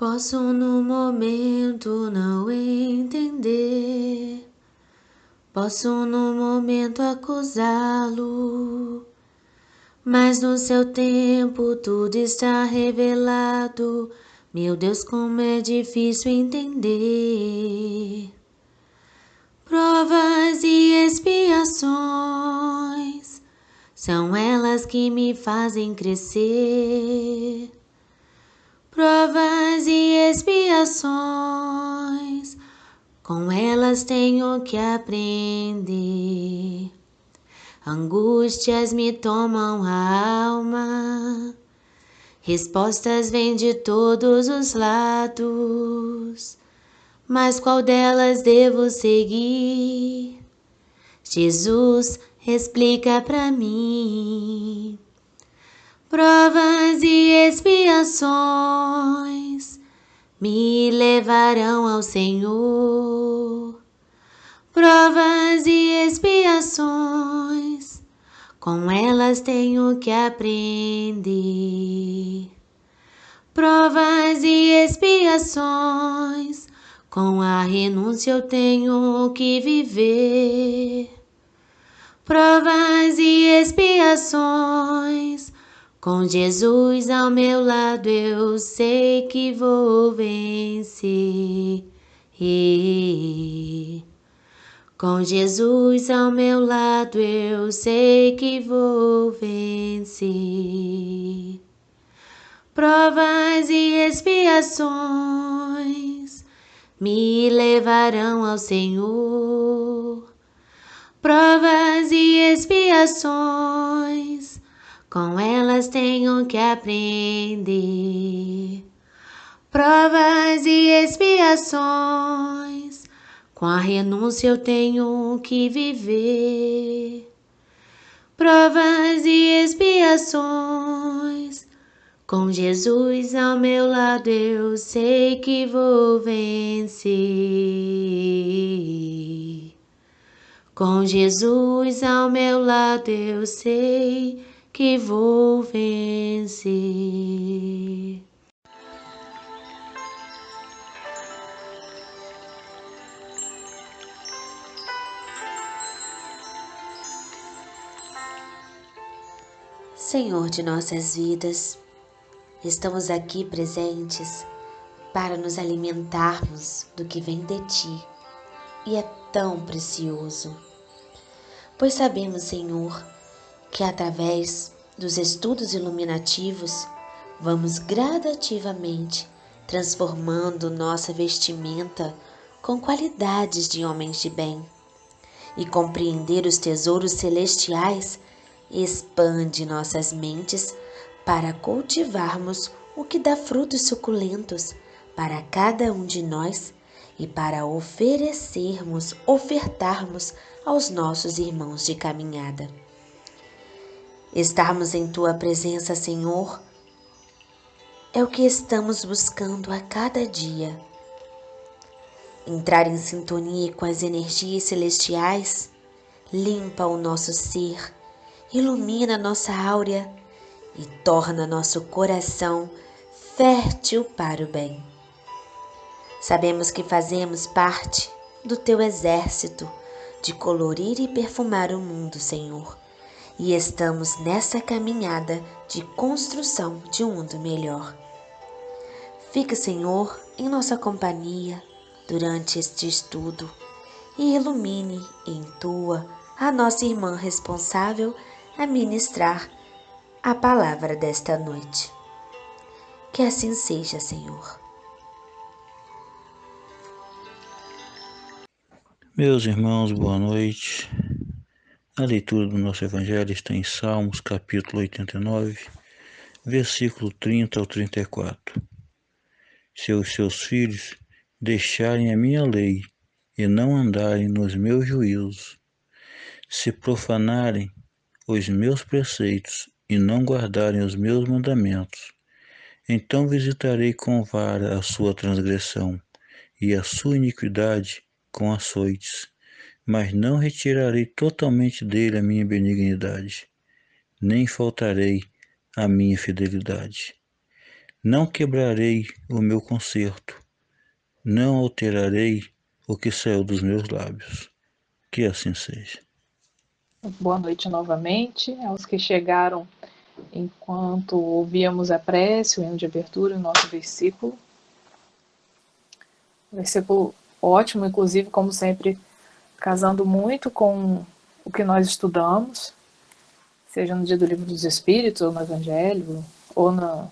Posso no momento não entender, posso no momento acusá-lo, mas no seu tempo tudo está revelado. Meu Deus, como é difícil entender. Provas e expiações são elas que me fazem crescer. Provas e expiações, com elas tenho que aprender. Angústias me tomam a alma, respostas vêm de todos os lados, mas qual delas devo seguir? Jesus, explica pra mim. Provas e expiações me levarão ao Senhor. Provas e expiações, com elas tenho que aprender. Provas e expiações, com a renúncia eu tenho que viver. Provas e expiações, com Jesus ao meu lado eu sei que vou vencer. Com Jesus ao meu lado eu sei que vou vencer. Provas e expiações me levarão ao Senhor. Provas e expiações, com elas tenho que aprender. Provas e expiações, com a renúncia eu tenho que viver. Provas e expiações, com Jesus ao meu lado eu sei que vou vencer. Com Jesus ao meu lado eu sei que vou vencer. Senhor de nossas vidas, estamos aqui presentes para nos alimentarmos do que vem de Ti e é tão precioso. Pois sabemos, Senhor, que através dos estudos iluminativos vamos gradativamente transformando nossa vestimenta com qualidades de homens de bem. E compreender os tesouros celestiais expande nossas mentes para cultivarmos o que dá frutos suculentos para cada um de nós e para ofertarmos aos nossos irmãos de caminhada. Estarmos em Tua presença, Senhor, é o que estamos buscando a cada dia. Entrar em sintonia com as energias celestiais limpa o nosso ser, ilumina nossa áurea e torna nosso coração fértil para o bem. Sabemos que fazemos parte do Teu exército de colorir e perfumar o mundo, Senhor, e estamos nessa caminhada de construção de um mundo melhor. Fica, Senhor, em nossa companhia durante este estudo e ilumine em Tua a nossa irmã responsável a ministrar a palavra desta noite. Que assim seja, Senhor. Meus irmãos, boa noite. A leitura do nosso Evangelho está em Salmos, capítulo 89, versículo 30 ao 34. Se os seus filhos deixarem a minha lei e não andarem nos meus juízos, se profanarem os meus preceitos e não guardarem os meus mandamentos, então visitarei com vara a sua transgressão e a sua iniquidade com açoites, mas não retirarei totalmente dele a minha benignidade, nem faltarei a minha fidelidade. Não quebrarei o meu concerto, não alterarei o que saiu dos meus lábios. Que assim seja. Boa noite novamente aos que chegaram enquanto ouvíamos a prece, o hino de abertura, o nosso versículo. Versículo ótimo, inclusive, como sempre, casando muito com o que nós estudamos, seja no dia do Livro dos Espíritos, ou no Evangelho, ou no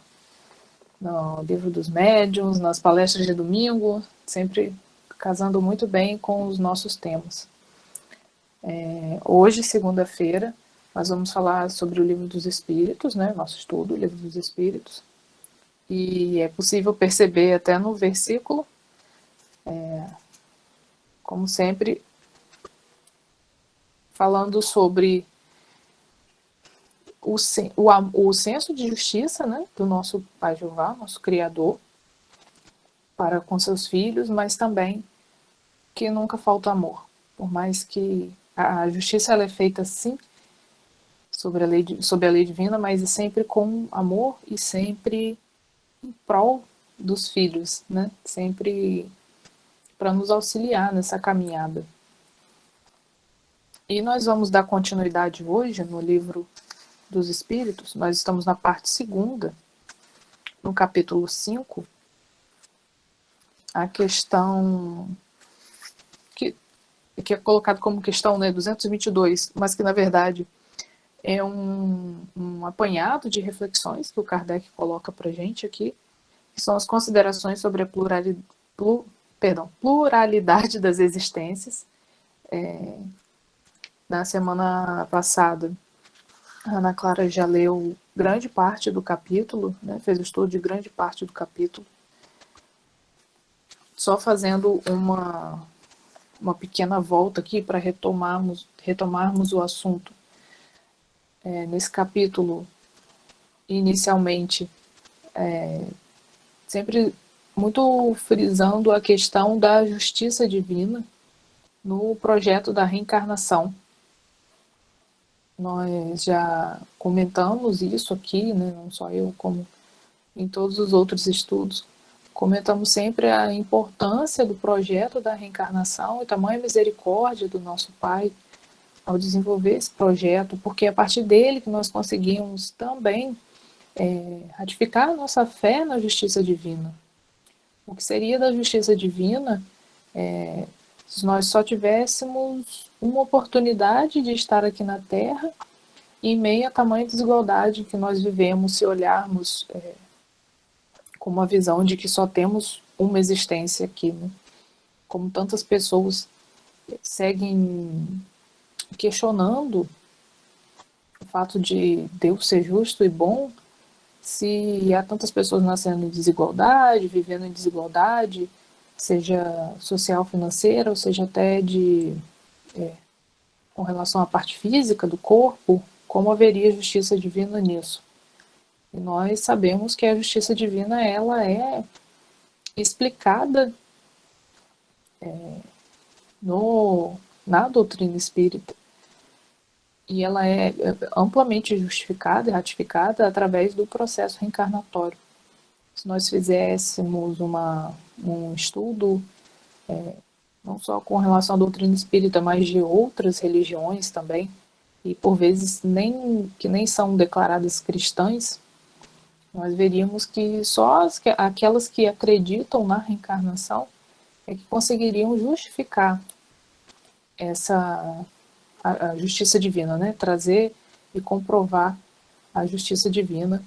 Livro dos Médiuns, nas palestras de domingo, sempre casando muito bem com os nossos temas. Hoje, segunda-feira, nós vamos falar sobre o Livro dos Espíritos, né? Nosso estudo, o Livro dos Espíritos. E é possível perceber até no versículo, como sempre, falando sobre o senso de justiça, né, do nosso Pai Jeová, nosso Criador, para com seus filhos, mas também que nunca falta amor. Por mais que a justiça ela é feita sim sobre a lei divina, mas é sempre com amor e sempre em prol dos filhos, né? Sempre para nos auxiliar nessa caminhada. E nós vamos dar continuidade hoje no Livro dos Espíritos. Nós estamos na parte segunda, no capítulo 5, a questão que é colocado como questão, né, 222, mas que na verdade é um apanhado de reflexões que o Kardec coloca para a gente aqui, que são as considerações sobre a pluralidade das existências. Na semana passada, a Ana Clara já leu grande parte do capítulo, né, fez o estudo de grande parte do capítulo, só fazendo uma pequena volta aqui para retomarmos o assunto. Nesse capítulo, inicialmente, sempre muito frisando a questão da justiça divina no projeto da reencarnação. Nós já comentamos isso aqui, né, não só eu, como em todos os outros estudos, comentamos sempre a importância do projeto da reencarnação e tamanha misericórdia do nosso Pai ao desenvolver esse projeto, porque é a partir dele que nós conseguimos também ratificar a nossa fé na justiça divina. O que seria da justiça divina se nós só tivéssemos uma oportunidade de estar aqui na Terra em meio à tamanha desigualdade que nós vivemos, se olharmos com uma visão de que só temos uma existência aqui, né? Como tantas pessoas seguem questionando o fato de Deus ser justo e bom, se há tantas pessoas nascendo em desigualdade, vivendo em desigualdade, seja social, financeira, ou seja até com relação à parte física do corpo, como haveria justiça divina nisso? E nós sabemos que a justiça divina ela é explicada na doutrina espírita, e ela é amplamente justificada e ratificada através do processo reencarnatório. Se nós fizéssemos um estudo, não só com relação à doutrina espírita, mas de outras religiões também, e por vezes que nem são declaradas cristãs, nós veríamos que só aquelas que acreditam na reencarnação é que conseguiriam justificar a justiça divina, né? Trazer e comprovar a justiça divina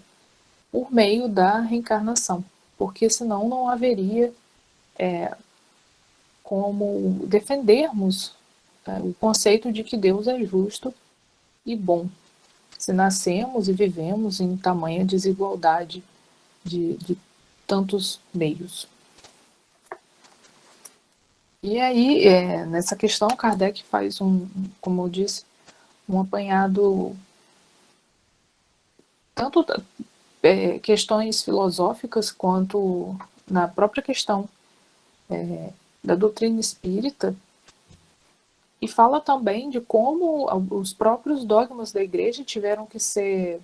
por meio da reencarnação, porque senão não haveria como defendermos o conceito de que Deus é justo e bom, se nascemos e vivemos em tamanha desigualdade de tantos meios. E aí, nessa questão, Kardec faz como eu disse, um apanhado tanto questões filosóficas quanto na própria questão da doutrina espírita, e fala também de como os próprios dogmas da igreja tiveram que ser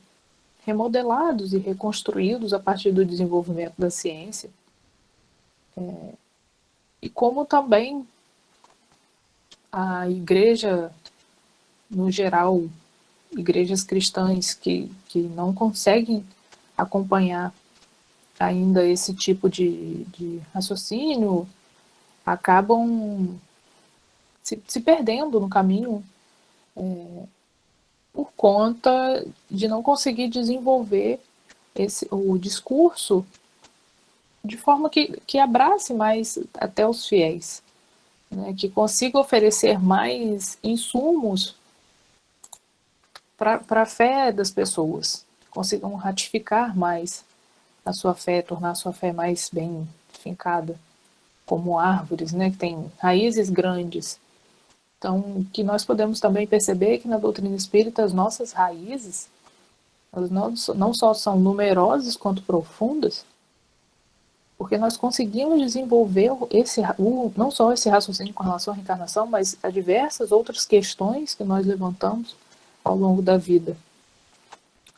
remodelados e reconstruídos a partir do desenvolvimento da ciência. E como também a igreja, no geral, igrejas cristãs que não conseguem acompanhar ainda esse tipo de raciocínio, acabam se perdendo no caminho por conta de não conseguir desenvolver o discurso de forma que abrace mais até os fiéis, né, que consiga oferecer mais insumos para a fé das pessoas, consigam ratificar mais a sua fé, tornar a sua fé mais bem fincada, como árvores, né, que têm raízes grandes. Então, que nós podemos também perceber que na doutrina espírita as nossas raízes, elas não só são numerosas quanto profundas, porque nós conseguimos desenvolver não só esse raciocínio com relação à reencarnação, mas a diversas outras questões que nós levantamos ao longo da vida.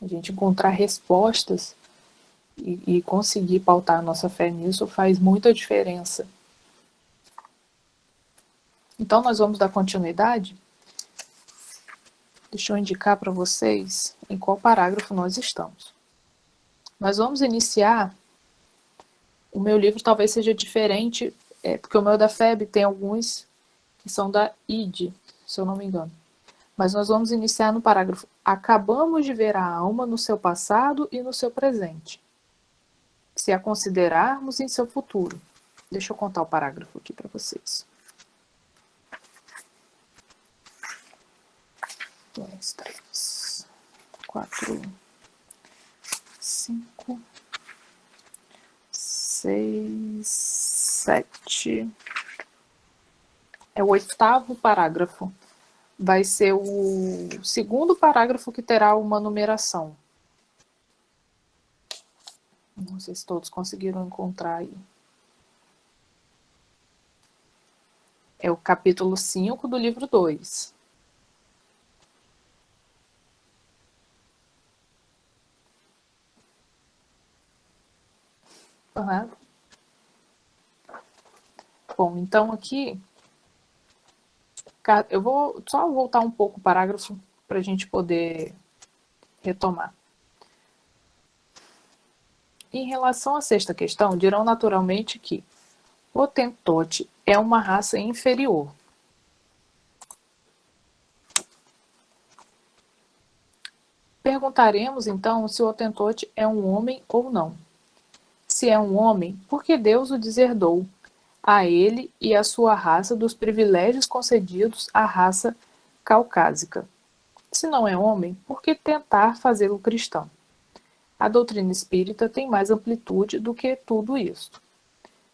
A gente encontrar respostas e conseguir pautar a nossa fé nisso faz muita diferença. Então, nós vamos dar continuidade. Deixa eu indicar para vocês em qual parágrafo nós estamos. Nós vamos iniciar. O meu livro talvez seja diferente, porque o meu da FEB tem alguns que são da ID, se eu não me engano. Mas nós vamos iniciar no parágrafo: acabamos de ver a alma no seu passado e no seu presente, se a considerarmos em seu futuro. Deixa eu contar o parágrafo aqui para vocês. 2, 3, 4, 5, 6, 7. É o 8º parágrafo. Vai ser o segundo parágrafo que terá uma numeração. Não sei se todos conseguiram encontrar aí. É o capítulo 5 do livro 2. Uhum. Bom, então aqui eu vou só voltar um pouco o parágrafo para a gente poder retomar. Em relação à 6ª questão, dirão naturalmente que o Hotentote é uma raça inferior. Perguntaremos então se o Hotentote é um homem ou não. Se é um homem, por que Deus o deserdou a ele e a sua raça dos privilégios concedidos à raça caucásica? Se não é homem, por que tentar fazê-lo cristão? A doutrina espírita tem mais amplitude do que tudo isto.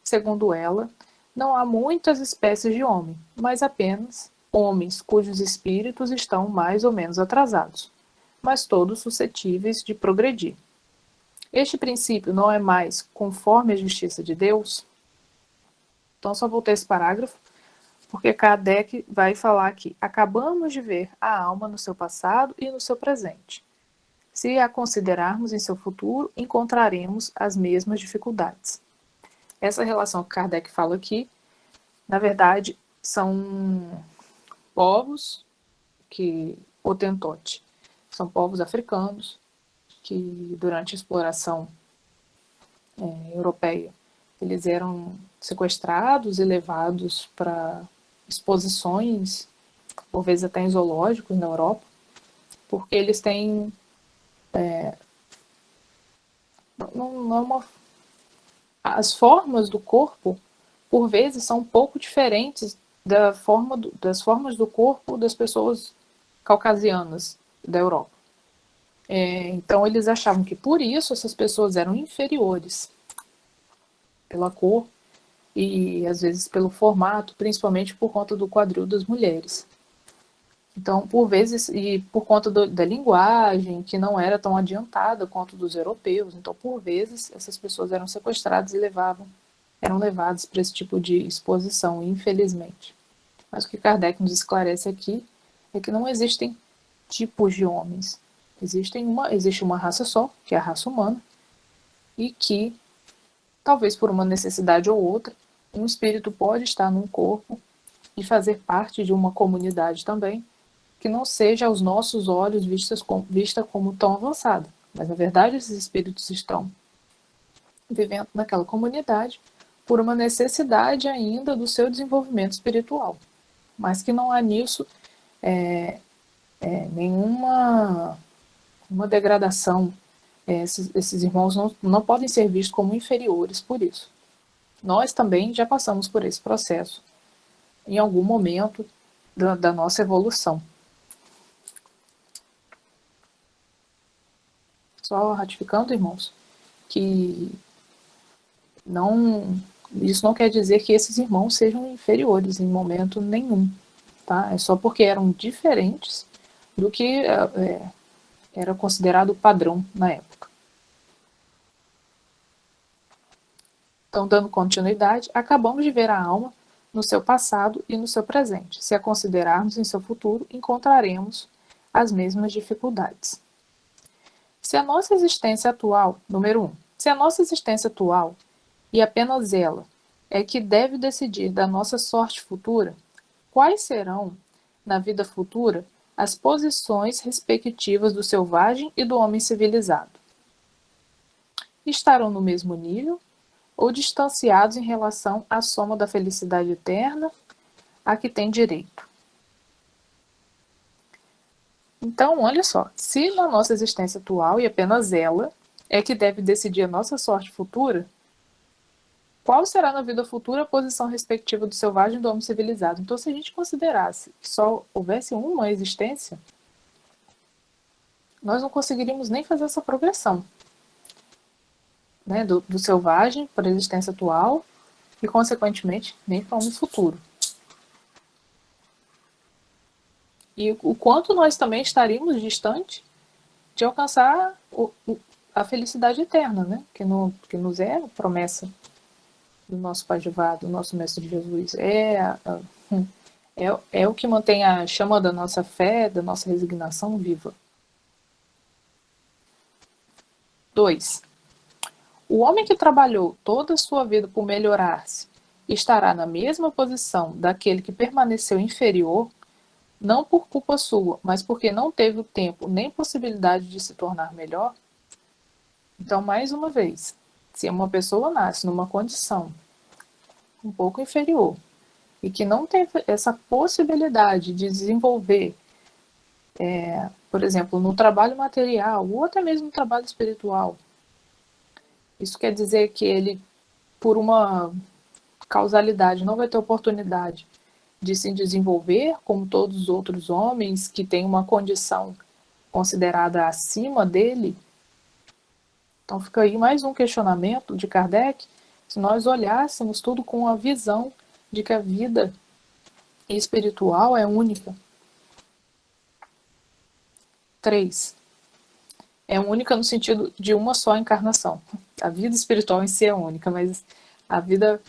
Segundo ela, não há muitas espécies de homem, mas apenas homens cujos espíritos estão mais ou menos atrasados, mas todos suscetíveis de progredir. Este princípio não é mais conforme a justiça de Deus? Então, só voltei esse parágrafo, porque Kardec vai falar que acabamos de ver a alma no seu passado e no seu presente. Se a considerarmos em seu futuro, encontraremos as mesmas dificuldades. Essa relação que Kardec fala aqui, na verdade, são povos Hotentote, são povos africanos, que durante a exploração europeia, eles eram sequestrados e levados para exposições, por vezes até em zoológicos na Europa, porque eles têm as formas do corpo, por vezes, são um pouco diferentes das formas do corpo das pessoas caucasianas da Europa. Então eles achavam que por isso essas pessoas eram inferiores, pela cor e às vezes pelo formato, principalmente por conta do quadril das mulheres. Então, por vezes, e por conta da linguagem, que não era tão adiantada quanto dos europeus, então por vezes essas pessoas eram sequestradas e eram levadas para esse tipo de exposição, infelizmente. Mas o que Kardec nos esclarece aqui é que não existem tipos de homens. Existe uma raça só, que é a raça humana, e que, talvez por uma necessidade ou outra, um espírito pode estar num corpo e fazer parte de uma comunidade também, que não seja aos nossos olhos vista como tão avançada. Mas, na verdade, esses espíritos estão vivendo naquela comunidade por uma necessidade ainda do seu desenvolvimento espiritual. Mas que não há nisso nenhuma uma degradação. Esses irmãos não podem ser vistos como inferiores por isso. Nós também já passamos por esse processo em algum momento da nossa evolução. Só ratificando, irmãos, que isso não quer dizer que esses irmãos sejam inferiores em momento nenhum, tá? É só porque eram diferentes do que era considerado padrão na época. Então, dando continuidade, acabamos de ver a alma no seu passado e no seu presente. Se a considerarmos em seu futuro, encontraremos as mesmas dificuldades. Se a nossa existência atual, número 1, se a nossa existência atual, e apenas ela, é que deve decidir da nossa sorte futura, quais serão, na vida futura, as posições respectivas do selvagem e do homem civilizado? Estarão no mesmo nível ou distanciados em relação à soma da felicidade eterna a que tem direito? Então, olha só, se na nossa existência atual, e apenas ela, é que deve decidir a nossa sorte futura, qual será na vida futura a posição respectiva do selvagem e do homem civilizado? Então, se a gente considerasse que só houvesse uma existência, nós não conseguiríamos nem fazer essa progressão, né, do selvagem para a existência atual e, consequentemente, nem para um futuro. E o quanto nós também estaríamos distante de alcançar a felicidade eterna, né? Que nos é a promessa do nosso Pai Jeová, do nosso Mestre Jesus. É o que mantém a chama da nossa fé, da nossa resignação viva. 2. O homem que trabalhou toda a sua vida por melhorar-se estará na mesma posição daquele que permaneceu inferior, não por culpa sua, mas porque não teve o tempo nem possibilidade de se tornar melhor? Então, mais uma vez, se uma pessoa nasce numa condição um pouco inferior e que não teve essa possibilidade de desenvolver, por exemplo, no trabalho material ou até mesmo no trabalho espiritual, isso quer dizer que ele, por uma causalidade, não vai ter oportunidade de se desenvolver como todos os outros homens que têm uma condição considerada acima dele? Então fica aí mais um questionamento de Kardec, se nós olhássemos tudo com a visão de que a vida espiritual é única. 3. É única no sentido de uma só encarnação. A vida espiritual em si é única, mas a vida,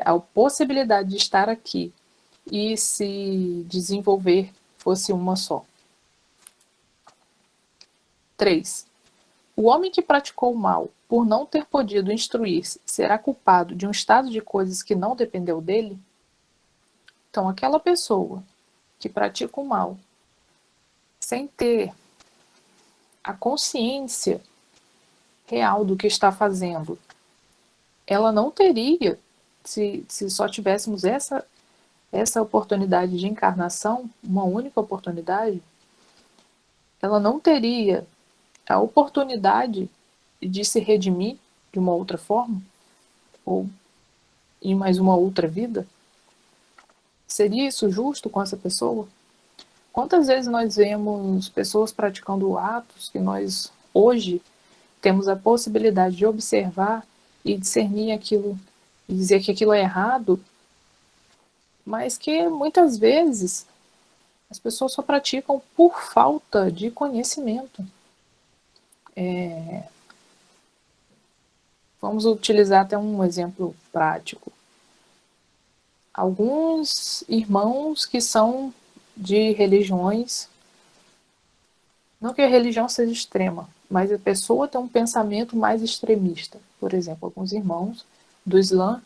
a possibilidade de estar aqui e se desenvolver fosse uma só. 3. O homem que praticou o mal por não ter podido instruir-se será culpado de um estado de coisas que não dependeu dele? Então, aquela pessoa que pratica o mal sem ter a consciência real do que está fazendo, ela não teria, se só tivéssemos essa oportunidade de encarnação, uma única oportunidade, ela não teria a oportunidade de se redimir de uma outra forma, ou em mais uma outra vida? Seria isso justo com essa pessoa? Quantas vezes nós vemos pessoas praticando atos que nós hoje temos a possibilidade de observar e discernir aquilo e dizer que aquilo é errado, mas que muitas vezes as pessoas só praticam por falta de conhecimento. Vamos utilizar até um exemplo prático. Alguns irmãos que são de religiões Não que a religião seja extrema, mas a pessoa tem um pensamento mais extremista. Por exemplo, alguns irmãos do Islã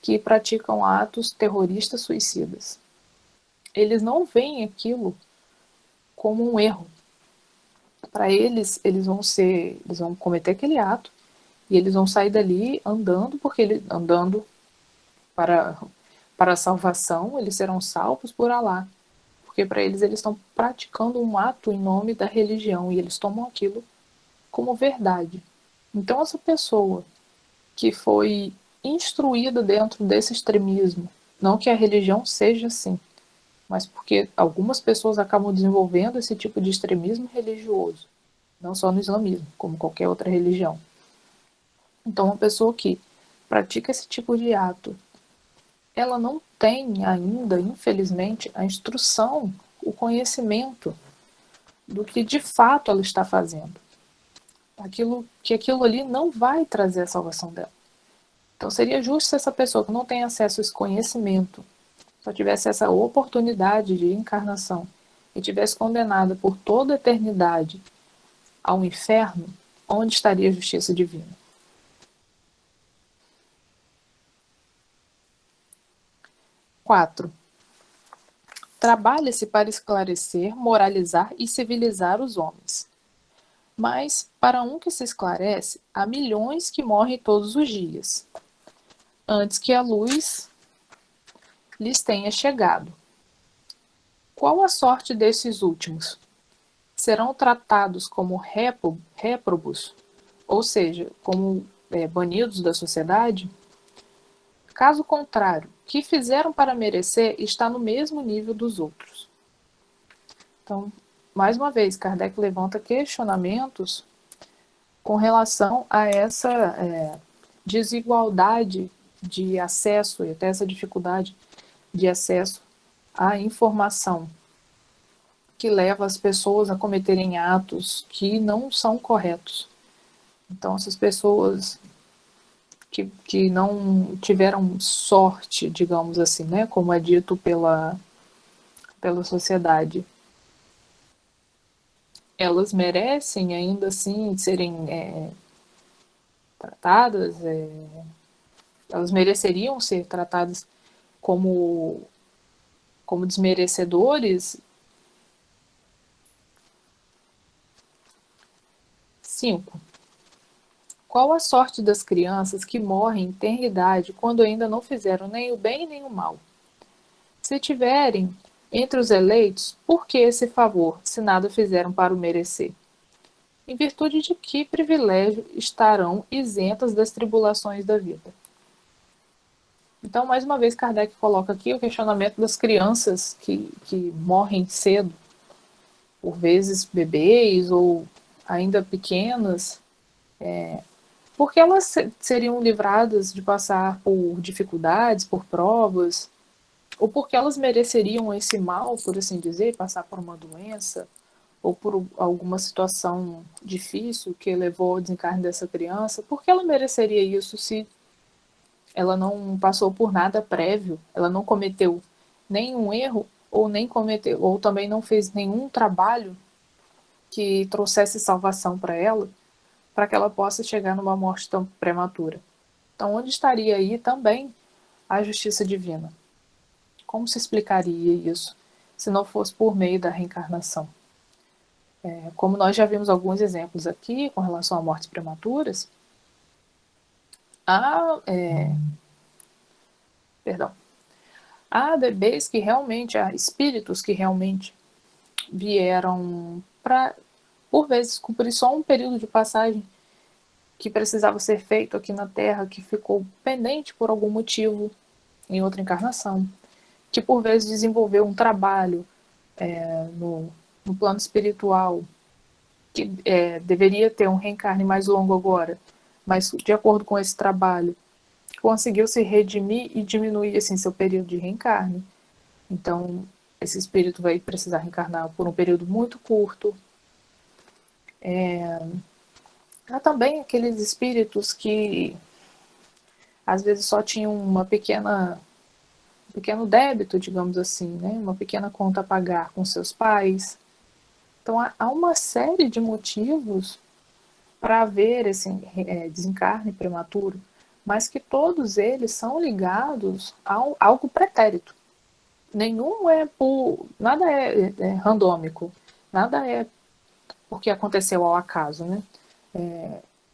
que praticam atos terroristas suicidas. Eles não veem aquilo como um erro. Para eles, eles vão cometer aquele ato e eles vão sair dali andando, porque andando para a salvação, eles serão salvos por Alá. Porque para eles estão praticando um ato em nome da religião e eles tomam aquilo como verdade. Então, essa pessoa que foi instruída dentro desse extremismo, não que a religião seja assim, mas porque algumas pessoas acabam desenvolvendo esse tipo de extremismo religioso, não só no islamismo, como qualquer outra religião. Então, uma pessoa que pratica esse tipo de ato, ela não tem ainda, infelizmente, a instrução, o conhecimento do que de fato ela está fazendo. Aquilo ali não vai trazer a salvação dela. Então seria justo se essa pessoa que não tem acesso a esse conhecimento, só tivesse essa oportunidade de encarnação e tivesse condenada por toda a eternidade ao inferno, onde estaria a justiça divina? 4. Trabalha-se para esclarecer, moralizar e civilizar os homens. Mas, para um que se esclarece, há milhões que morrem todos os dias, antes que a luz lhes tenha chegado. Qual a sorte desses últimos? Serão tratados como réprobos, ou seja, como banidos da sociedade? Caso contrário, o que fizeram para merecer está no mesmo nível dos outros. Então, mais uma vez, Kardec levanta questionamentos com relação a essa desigualdade de acesso e até essa dificuldade de acesso à informação que leva as pessoas a cometerem atos que não são corretos. Então, essas pessoas que não tiveram sorte, digamos assim, né, como é dito pela sociedade, elas merecem ainda assim serem tratadas, elas mereceriam ser tratadas como desmerecedores. 5. Qual a sorte das crianças que morrem em tenra idade quando ainda não fizeram nem o bem nem o mal? Se tiverem entre os eleitos, por que esse favor, se nada fizeram para o merecer? Em virtude de que privilégio estarão isentas das tribulações da vida? Então, mais uma vez, Kardec coloca aqui o questionamento das crianças que morrem cedo, por vezes bebês ou ainda pequenas, porque elas seriam livradas de passar por dificuldades, por provas, ou porque elas mereceriam esse mal, por assim dizer, passar por uma doença, ou por alguma situação difícil que levou ao desencarne dessa criança, por que ela mereceria isso se ela não passou por nada prévio, ela não cometeu nenhum erro, ou nem cometeu, ou também não fez nenhum trabalho que trouxesse salvação para que ela possa chegar numa morte tão prematura? Então, onde estaria aí também a justiça divina? Como se explicaria isso se não fosse por meio da reencarnação? Como nós já vimos alguns exemplos aqui com relação a mortes prematuras, há, há bebês que realmente, há espíritos que realmente vieram para, por vezes, cumprir só um período de passagem que precisava ser feito aqui na Terra, que ficou pendente por algum motivo em outra encarnação, que por vezes desenvolveu um trabalho no plano espiritual, que deveria ter um reencarne mais longo agora, mas de acordo com esse trabalho, conseguiu se redimir e diminuir assim, seu período de reencarne. Então, esse espírito vai precisar reencarnar por um período muito curto. Há também aqueles espíritos que às vezes só tinham um pequeno débito, digamos assim, né? Uma pequena conta a pagar com seus pais, Então, há uma série de motivos para haver esse desencarne prematuro, mas que todos eles são ligados a algo pretérito. Nenhum nada é randômico, nada é porque aconteceu ao acaso, né?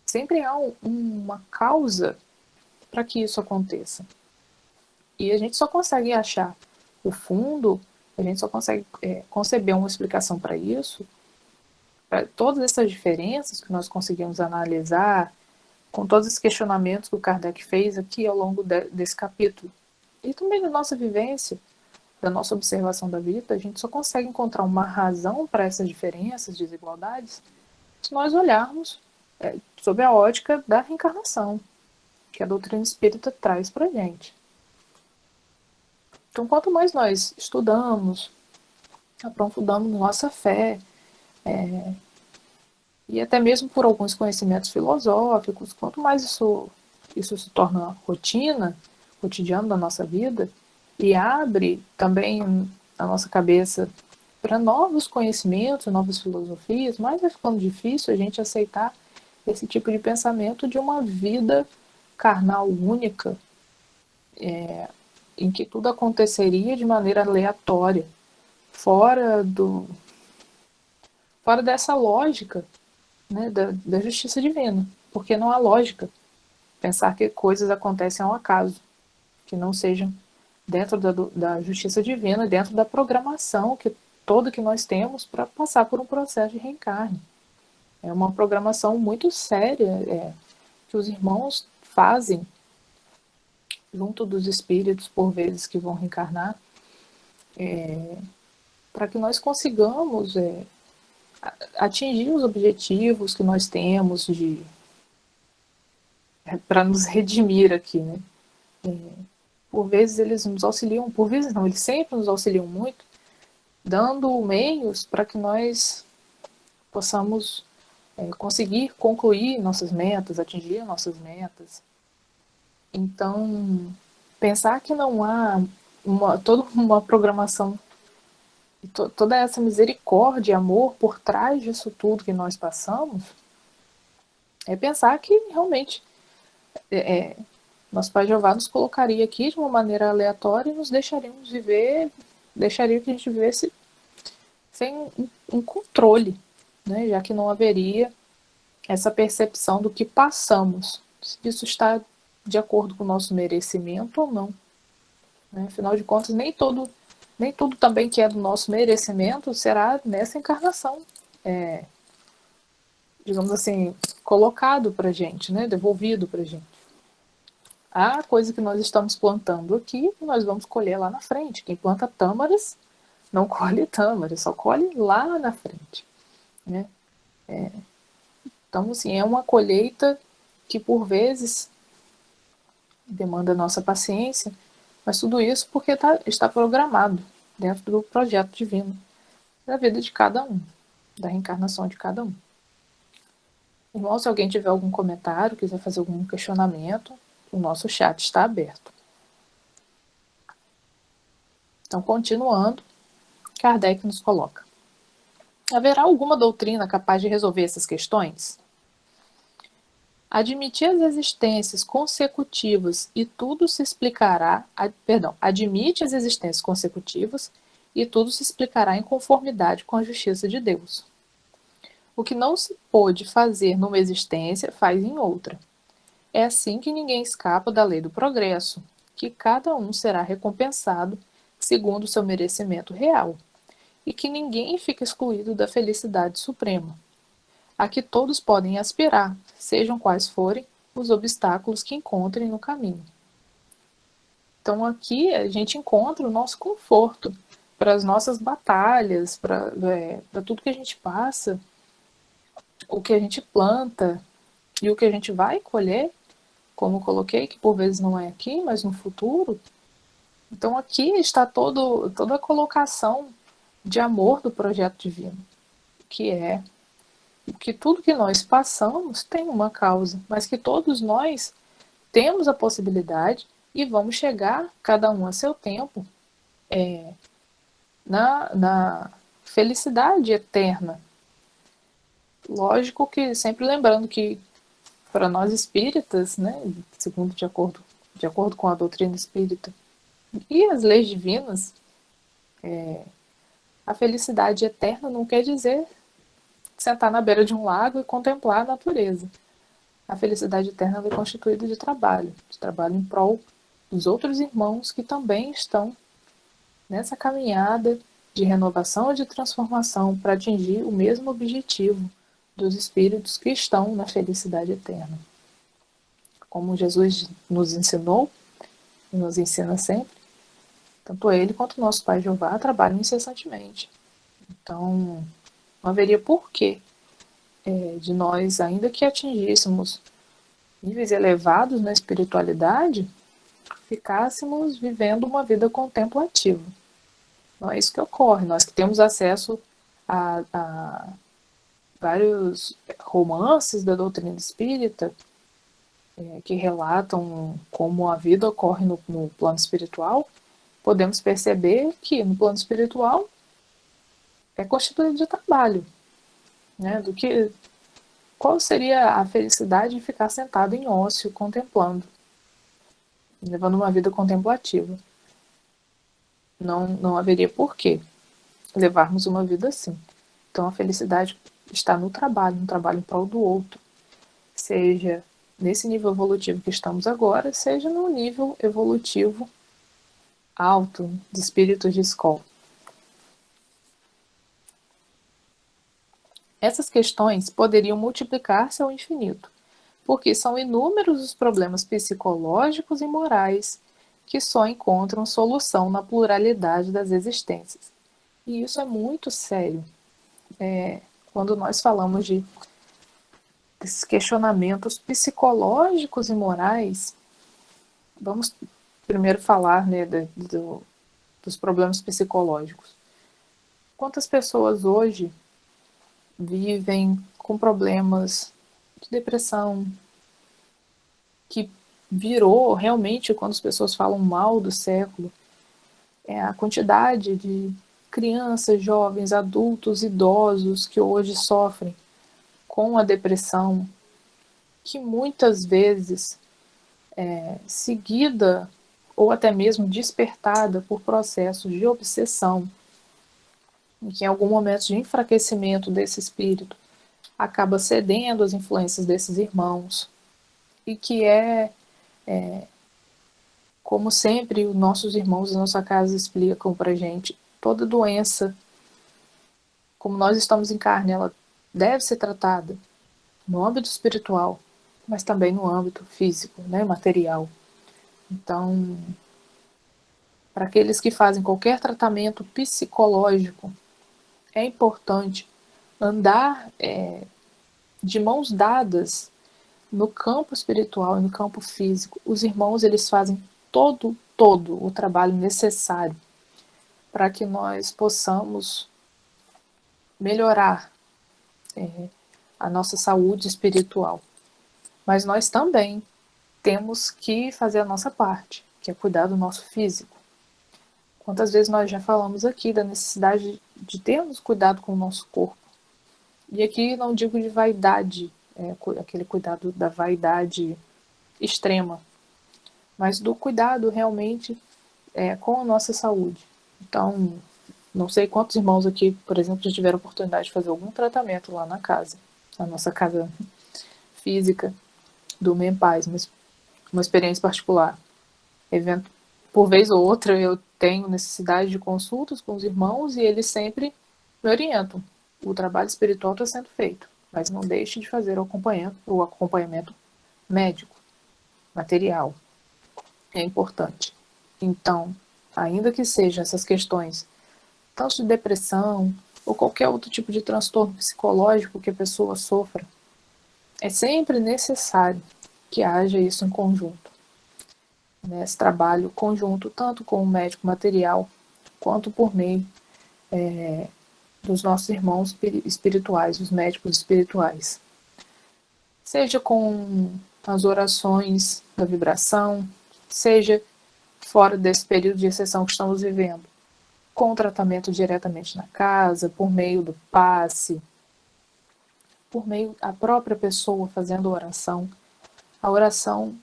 Sempre há uma causa para que isso aconteça. E a gente só consegue achar o fundo, a gente só consegue conceber uma explicação para isso, para todas essas diferenças que nós conseguimos analisar, com todos os questionamentos que o Kardec fez aqui ao longo desse capítulo. E também da nossa vivência, da nossa observação da vida, a gente só consegue encontrar uma razão para essas diferenças, desigualdades, se nós olharmos sob a ótica da reencarnação, que a doutrina espírita traz para a gente. Então, quanto mais nós estudamos, aprofundamos nossa fé, e até mesmo por alguns conhecimentos filosóficos, quanto mais isso se torna rotina, cotidiano da nossa vida, e abre também a nossa cabeça para novos conhecimentos, novas filosofias, mais vai ficando difícil a gente aceitar esse tipo de pensamento de uma vida carnal única, em que tudo aconteceria de maneira aleatória, fora dessa lógica, né, da justiça divina, porque não há lógica pensar que coisas acontecem ao acaso, que não sejam dentro da justiça divina, dentro da programação toda que nós temos para passar por um processo de reencarne. É uma programação muito séria que os irmãos fazem junto dos espíritos, por vezes, que vão reencarnar, para que nós consigamos atingir os objetivos que nós temos para nos redimir aqui, né? Por vezes eles nos auxiliam, por vezes não, eles sempre nos auxiliam muito, dando meios para que nós possamos conseguir concluir nossas metas, atingir nossas metas. Então, pensar que não há toda uma programação, toda essa misericórdia e amor por trás disso tudo que nós passamos, é pensar que realmente nosso Pai Jeová nos colocaria aqui de uma maneira aleatória e nos deixaríamos viver, deixaria que a gente vivesse sem um controle, né? Já que não haveria essa percepção do que passamos, se isso está de acordo com o nosso merecimento ou não. Né? Afinal de contas, nem tudo também que é do nosso merecimento será nessa encarnação, digamos assim, colocado para a gente, né? Devolvido para a gente. A coisa que nós estamos plantando aqui, nós vamos colher lá na frente. Quem planta tâmaras não colhe tâmaras, só colhe lá na frente. Né? Então, assim, é uma colheita que, por vezes, demanda nossa paciência, mas tudo isso porque está programado dentro do projeto divino da vida de cada um, da reencarnação de cada um. Irmão, se alguém tiver algum comentário, quiser fazer algum questionamento, o nosso chat está aberto. Então, continuando, Kardec nos coloca: haverá alguma doutrina capaz de resolver essas questões? Admitir as existências consecutivas e tudo se explicará, admite as existências consecutivas e tudo se explicará em conformidade com a justiça de Deus. O que não se pôde fazer numa existência, faz em outra. É assim que ninguém escapa da lei do progresso, que cada um será recompensado segundo o seu merecimento real, e que ninguém fica excluído da felicidade suprema, a que todos podem aspirar, sejam quais forem os obstáculos que encontrem no caminho. Então aqui a gente encontra o nosso conforto para as nossas batalhas, para tudo que a gente passa, o que a gente planta e o que a gente vai colher, como eu coloquei, que por vezes não é aqui, mas no futuro. Então aqui está toda a colocação de amor do projeto divino, que é que tudo que nós passamos tem uma causa, mas que todos nós temos a possibilidade e vamos chegar, cada um a seu tempo, na felicidade eterna. Lógico que sempre lembrando que para nós espíritas, né, segundo de acordo com a doutrina espírita e as leis divinas, a felicidade eterna não quer dizer sentar na beira de um lago e contemplar a natureza. A felicidade eterna é constituída de trabalho em prol dos outros irmãos que também estão nessa caminhada de renovação e de transformação para atingir o mesmo objetivo dos espíritos que estão na felicidade eterna. Como Jesus nos ensinou e nos ensina sempre, tanto ele quanto o nosso Pai Jeová trabalham incessantemente. Então, não haveria porquê de nós, ainda que atingíssemos níveis elevados na espiritualidade, ficássemos vivendo uma vida contemplativa. Não é isso que ocorre. Nós que temos acesso a vários romances da doutrina espírita que relatam como a vida ocorre no plano espiritual, podemos perceber que no plano espiritual é constituído de trabalho, né? Qual seria a felicidade em ficar sentado em ócio, contemplando, levando uma vida contemplativa? Não haveria porquê levarmos uma vida assim. Então a felicidade está no trabalho em prol do outro, seja nesse nível evolutivo que estamos agora, seja no nível evolutivo alto de espíritos de escola. Essas questões poderiam multiplicar-se ao infinito, porque são inúmeros os problemas psicológicos e morais que só encontram solução na pluralidade das existências. E isso é muito sério. Quando nós falamos desses questionamentos psicológicos e morais, vamos primeiro falar, né, dos problemas psicológicos. Quantas pessoas hoje vivem com problemas de depressão, que virou realmente, quando as pessoas falam mal do século, a quantidade de crianças, jovens, adultos, idosos que hoje sofrem com a depressão, que muitas vezes seguida ou até mesmo despertada por processos de obsessão, em que em algum momento de enfraquecimento desse espírito acaba cedendo às influências desses irmãos, e que como sempre os nossos irmãos da nossa casa explicam pra gente, toda doença, como nós estamos em carne, ela deve ser tratada no âmbito espiritual, mas também no âmbito físico, né, material. Então, para aqueles que fazem qualquer tratamento psicológico, é importante andar de mãos dadas no campo espiritual e no campo físico. Os irmãos, eles fazem todo o trabalho necessário para que nós possamos melhorar a nossa saúde espiritual. Mas nós também temos que fazer a nossa parte, que é cuidar do nosso físico. Quantas vezes nós já falamos aqui da necessidade de termos cuidado com o nosso corpo. E aqui não digo de vaidade, aquele cuidado da vaidade extrema, mas do cuidado realmente com a nossa saúde. Então, não sei quantos irmãos aqui, por exemplo, já tiveram oportunidade de fazer algum tratamento lá na casa, na nossa casa física do Mempaz, uma experiência particular. Por vez ou outra eu tenho necessidade de consultas com os irmãos e eles sempre me orientam. O trabalho espiritual está sendo feito, mas não deixe de fazer o acompanhamento médico, material. É importante. Então, ainda que sejam essas questões, tanto de depressão ou qualquer outro tipo de transtorno psicológico que a pessoa sofra, é sempre necessário que haja isso em conjunto. Esse trabalho conjunto, tanto com o médico material, quanto por meio dos nossos irmãos espirituais, os médicos espirituais. Seja com as orações da vibração, seja fora desse período de exceção que estamos vivendo, com o tratamento diretamente na casa, por meio do passe, por meio da própria pessoa fazendo oração. A oração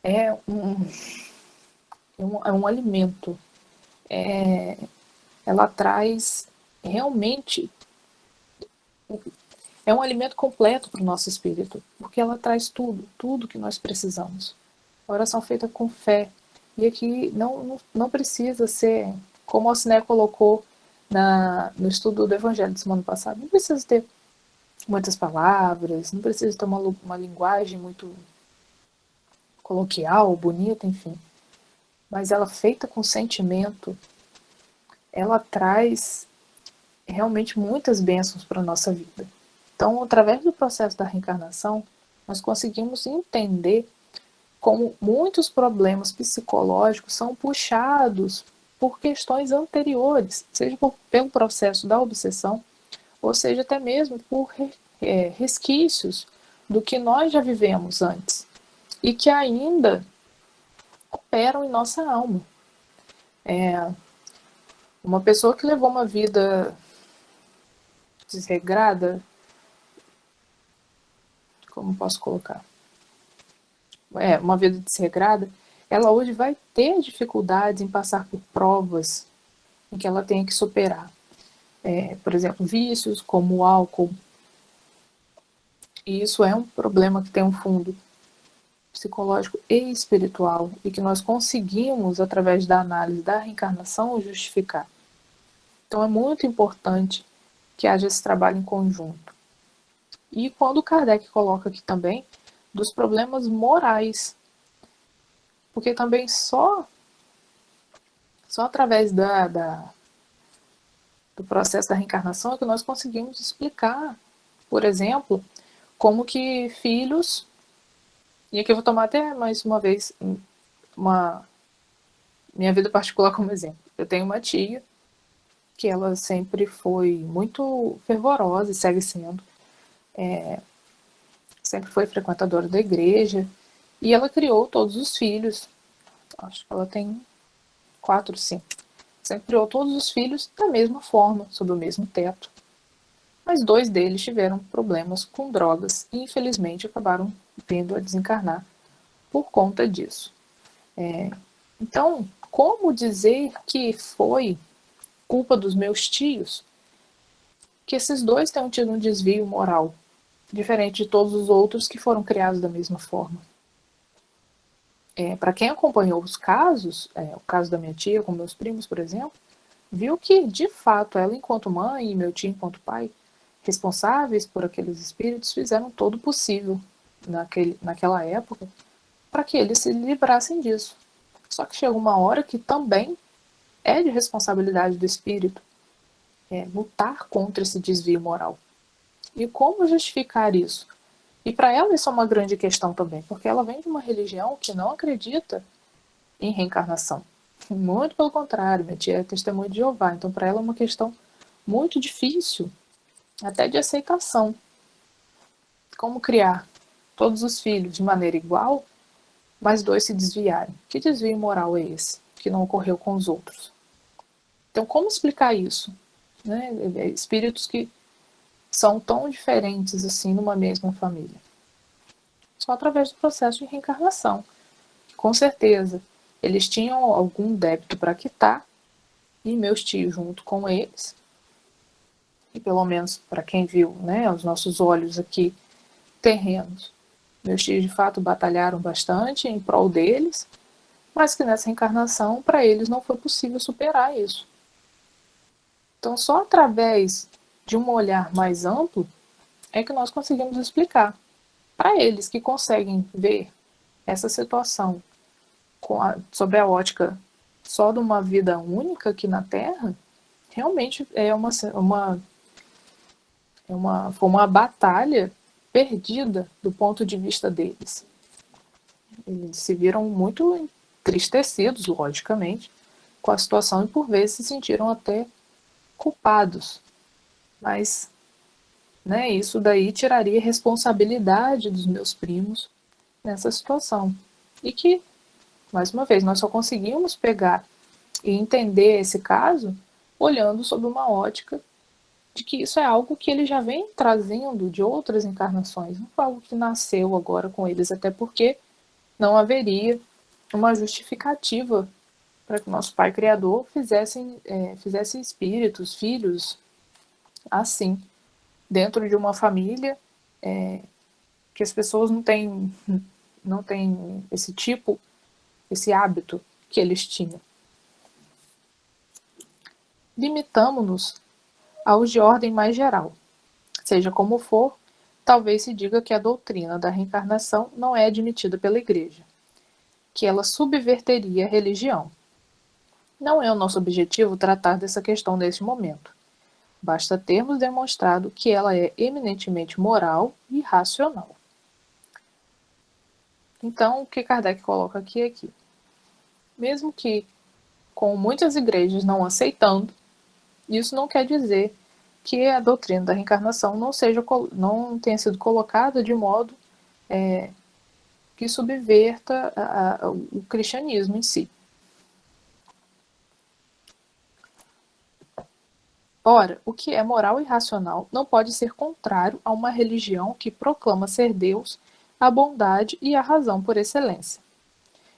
é um alimento. Ela traz realmente, é um alimento completo para o nosso espírito, porque ela traz tudo que nós precisamos. A oração feita com fé. E aqui não precisa ser, como o Ciné colocou no estudo do Evangelho de semana passada, não precisa ter muitas palavras, não precisa ter uma linguagem muito coloquial, bonita, enfim. Mas ela feita com sentimento, ela traz realmente muitas bênçãos para a nossa vida. Então, através do processo da reencarnação, nós conseguimos entender como muitos problemas psicológicos são puxados por questões anteriores, seja pelo processo da obsessão, ou seja até mesmo por resquícios do que nós já vivemos antes e que ainda operam em nossa alma. Uma pessoa que levou uma vida desregrada, como posso colocar? Uma vida desregrada, ela hoje vai ter dificuldades em passar por provas em que ela tenha que superar. Por exemplo, vícios como o álcool. E isso é um problema que tem um fundo psicológico e espiritual e que nós conseguimos, através da análise da reencarnação, justificar. Então é muito importante que haja esse trabalho em conjunto. E quando Kardec coloca aqui também dos problemas morais, porque também só através do processo da reencarnação é que nós conseguimos explicar, por exemplo, como que filhos, e aqui eu vou tomar até mais uma vez minha vida particular como exemplo. Eu tenho uma tia que ela sempre foi muito fervorosa e segue sendo, sempre foi frequentadora da igreja, e ela criou todos os filhos, acho que ela tem 4, 5, sempre criou todos os filhos da mesma forma, sob o mesmo teto, mas 2 deles tiveram problemas com drogas e infelizmente acabaram vindo a desencarnar por conta disso. Então, como dizer que foi culpa dos meus tios que esses 2 tenham tido um desvio moral, diferente de todos os outros que foram criados da mesma forma? Para quem acompanhou os casos, o caso da minha tia com meus primos, por exemplo, viu que, de fato, ela enquanto mãe e meu tio enquanto pai, responsáveis por aqueles espíritos, fizeram todo o possível naquela época para que eles se livrassem disso. Só que chega uma hora que também é de responsabilidade do espírito lutar contra esse desvio moral. E como justificar isso? E para ela isso é uma grande questão também, porque ela vem de uma religião que não acredita em reencarnação. Muito pelo contrário, minha tia é testemunha de Jeová, então para ela é uma questão muito difícil, até de aceitação. Como criar todos os filhos de maneira igual, mas 2 se desviarem? Que desvio moral é esse, que não ocorreu com os outros? Então, como explicar isso? Espíritos que são tão diferentes assim numa mesma família. Só através do processo de reencarnação. Com certeza, eles tinham algum débito para quitar, e meus tios junto com eles, e pelo menos para quem viu, aos nossos olhos aqui, terrenos, meus tios de fato batalharam bastante em prol deles, mas que nessa reencarnação, para eles não foi possível superar isso. Então, só através de um olhar mais amplo é que nós conseguimos explicar para eles que conseguem ver essa situação sob a ótica só de uma vida única aqui na Terra, realmente foi uma batalha perdida do ponto de vista deles. Eles se viram muito entristecidos, logicamente, com a situação e por vezes se sentiram até culpados. Mas isso daí tiraria a responsabilidade dos meus primos nessa situação. E que, mais uma vez, nós só conseguimos pegar e entender esse caso olhando sob uma ótica de que isso é algo que ele já vem trazendo de outras encarnações, não foi algo que nasceu agora com eles, até porque não haveria uma justificativa para que o nosso Pai Criador fizesse espíritos, filhos, assim, dentro de uma família que as pessoas não têm esse hábito que eles tinham. Limitamo-nos aos de ordem mais geral. Seja como for, talvez se diga que a doutrina da reencarnação não é admitida pela Igreja, que ela subverteria a religião. Não é o nosso objetivo tratar dessa questão neste momento. Basta termos demonstrado que ela é eminentemente moral e racional. Então, o que Kardec coloca aqui é que, mesmo que com muitas igrejas não aceitando, isso não quer dizer que a doutrina da reencarnação não tenha sido colocada de modo que subverta o cristianismo em si. Ora, o que é moral e racional não pode ser contrário a uma religião que proclama ser Deus, a bondade e a razão por excelência.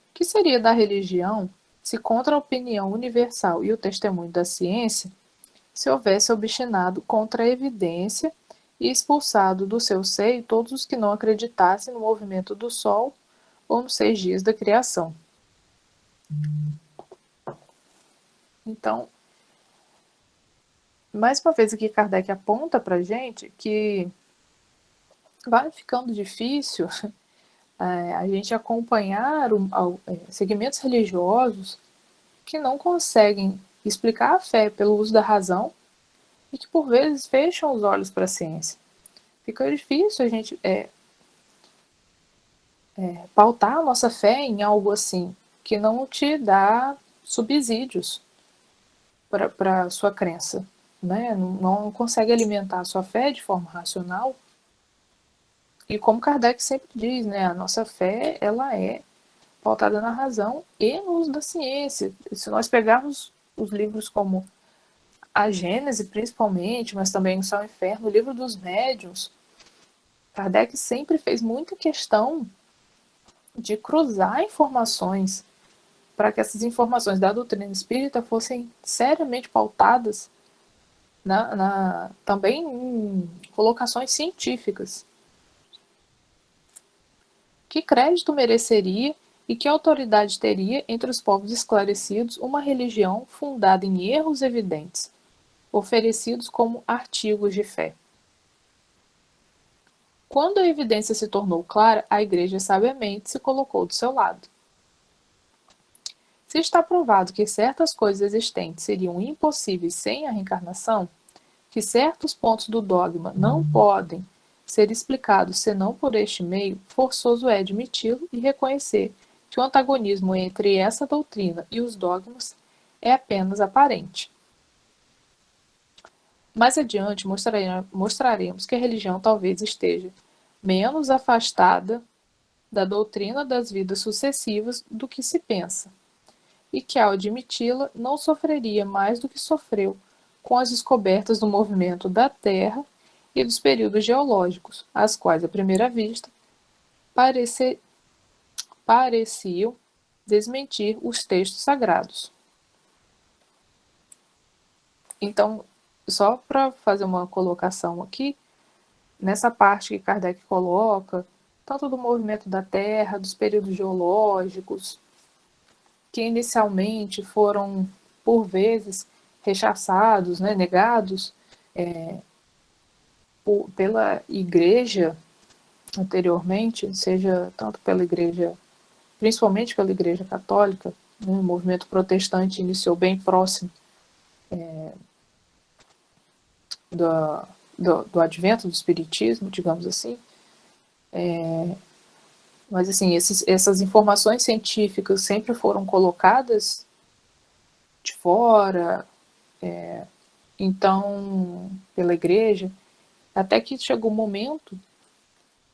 O que seria da religião se, contra a opinião universal e o testemunho da ciência, se houvesse obstinado contra a evidência e expulsado do seu seio todos os que não acreditassem no movimento do Sol ou nos 6 dias da criação? Então, mais uma vez aqui Kardec aponta para a gente que vai ficando difícil a gente acompanhar segmentos religiosos que não conseguem explicar a fé pelo uso da razão e que por vezes fecham os olhos para a ciência. Fica difícil a gente pautar a nossa fé em algo assim que não te dá subsídios para a sua crença, né? Não consegue alimentar a sua fé de forma racional. E como Kardec sempre diz, né, a nossa fé ela é pautada na razão e no uso da ciência. Se nós pegarmos os livros como a Gênese, principalmente, mas também o Céu e o Inferno, o livro dos médiuns, Kardec sempre fez muita questão de cruzar informações para que essas informações da doutrina espírita fossem seriamente pautadas também em colocações científicas. Que crédito mereceria e que autoridade teria entre os povos esclarecidos uma religião fundada em erros evidentes, oferecidos como artigos de fé? Quando a evidência se tornou clara, a Igreja sabiamente se colocou do seu lado. Se está provado que certas coisas existentes seriam impossíveis sem a reencarnação, que certos pontos do dogma não podem ser explicados senão por este meio, forçoso é admiti-lo e reconhecer que o antagonismo entre essa doutrina e os dogmas é apenas aparente. Mais adiante mostraremos que a religião talvez esteja menos afastada da doutrina das vidas sucessivas do que se pensa, e que ao admiti-la não sofreria mais do que sofreu com as descobertas do movimento da Terra e dos períodos geológicos, as quais, à primeira vista, pareciam desmentir os textos sagrados. Então, só para fazer uma colocação aqui, nessa parte que Kardec coloca, tanto do movimento da Terra, dos períodos geológicos, que inicialmente foram, por vezes, rechaçados, né, negados pela Igreja anteriormente, seja tanto pela Igreja, principalmente pela Igreja Católica, né, o movimento protestante iniciou bem próximo do advento do Espiritismo, digamos assim. Mas, assim, essas informações científicas sempre foram colocadas de fora, então, pela Igreja, até que chegou um momento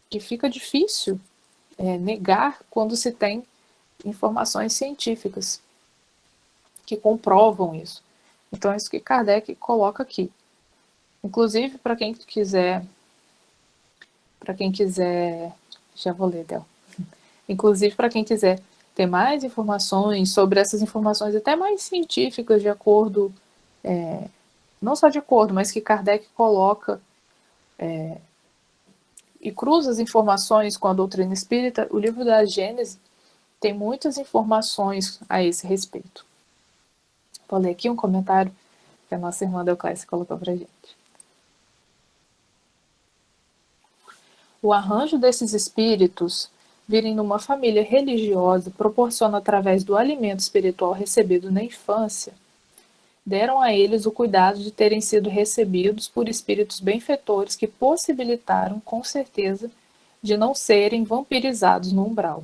que fica difícil negar quando se tem informações científicas. que comprovam isso. Então é isso que Kardec coloca aqui. Inclusive, para quem quiser, já vou ler, Del. Inclusive, para quem quiser ter mais informações sobre essas informações até mais científicas, de acordo, não só de acordo, mas que Kardec coloca e cruza as informações com a doutrina espírita, o livro da Gênese tem muitas informações a esse respeito. Vou ler aqui um comentário que a nossa irmã Delclásia colocou para a gente. O arranjo desses espíritos virem numa família religiosa proporciona, através do alimento espiritual recebido na infância, deram a eles o cuidado de terem sido recebidos por espíritos benfeitores que possibilitaram, com certeza, de não serem vampirizados no umbral.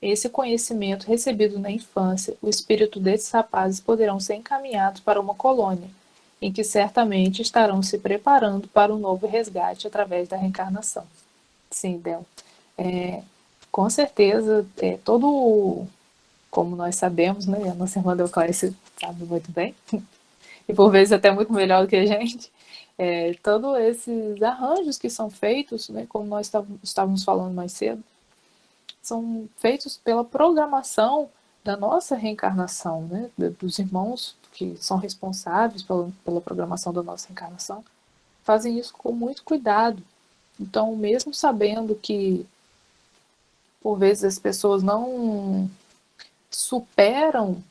Esse conhecimento recebido na infância, o espírito desses rapazes poderão ser encaminhados para uma colônia, em que certamente estarão se preparando para um novo resgate através da reencarnação. Sim, Del. Com certeza, como nós sabemos, né, a nossa irmã Delclásia sabe muito bem, e por vezes até muito melhor do que a gente, todos esses arranjos que são feitos, né, como nós estávamos falando mais cedo, são feitos pela programação da nossa reencarnação, né, dos irmãos que são responsáveis pela programação da nossa reencarnação, fazem isso com muito cuidado. Então, mesmo sabendo que, por vezes, as pessoas não superam